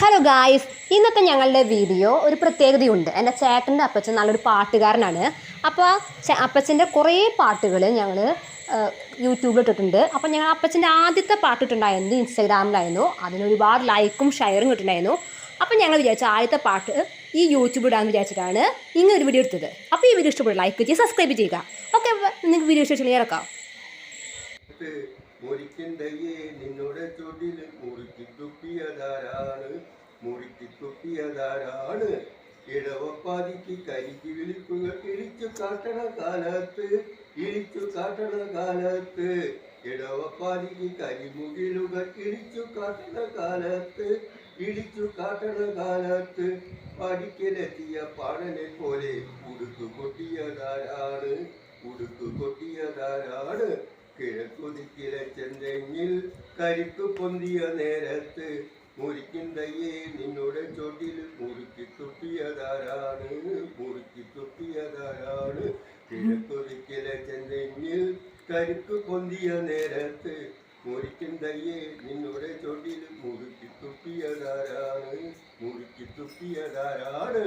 Hello guys, ഇന്നത്തെ ഞങ്ങളുടെ video ഒരു പ്രത്യേകതയുണ്ട്. എൻ്റെ ചേട്ടൻ്റെ അപ്പച്ചൻ നല്ലൊരു പാട്ടുകാരനാണ്. അപ്പോൾ അപ്പച്ചൻ്റെ കുറേ പാട്ടുകൾ ഞങ്ങൾ യൂട്യൂബിൽ ഇട്ടിട്ടുണ്ട്. അപ്പോൾ ഞങ്ങൾ അപ്പച്ചൻ്റെ ആദ്യത്തെ പാട്ടിട്ടുണ്ടായിരുന്നു ഇൻസ്റ്റാഗ്രാമിലായിരുന്നു. അതിനൊരുപാട് ലൈക്കും ഷെയറും കിട്ടുന്നുണ്ടായിരുന്നു. അപ്പോൾ ഞങ്ങൾ വിചാരിച്ചു ആദ്യത്തെ പാട്ട് ഈ യൂട്യൂബിൽ ഇടാമെന്ന് വിചാരിച്ചിട്ടാണ് ഇങ്ങനെ ഒരു വീഡിയോ എടുത്തത്. അപ്പോൾ ഈ വീഡിയോ ഇഷ്ടപ്പെടും ലൈക്ക് ചെയ്യുക, സബ്സ്ക്രൈബ് ചെയ്യുക. ഓക്കെ, നിങ്ങൾക്ക് വീഡിയോ ഇഷ്ടം ക്ലിയർ ആക്കാം. മുറിക്കണ്ടയെ നിന്നോടെ ചൊടിൽ മുറിക്കിത്തുപ്പിയതാരാണ് ഇടവപ്പാതിക്ക് കരിക്ക് വിളിപ്പുകൾ ഇളിച്ചു കാട്ടണ കാലത്ത് ഇടവപ്പാതിക്ക് കരിമുകിലുകൾ ഇളിച്ചു കാട്ടണ കാലത്ത് പഠിക്കലെത്തിയ പാടനെ പോലെ ഉടുക്കു കൊട്ടിയതാരാണ് കിഴക്കുതിക്കിലെ ചെന്തെങ്ങിൽ കരിക്കു പൊന്തിയ നേരത്ത് മുറിക്കിന്തയ്യേ നിന്നോടെ ചോട്ടിൽ മുറുക്കി തുപ്പിയതാരാണ് കിഴക്കുതിക്കിലെ ചെന്തെങ്ങിൽ കരിക്കു പൊന്തിയ നേരത്ത് മുറിക്കിന്തയ്യേ നിന്നോടെ ചോട്ടിൽ മുറുക്കി തുപ്പിയതാരാണ്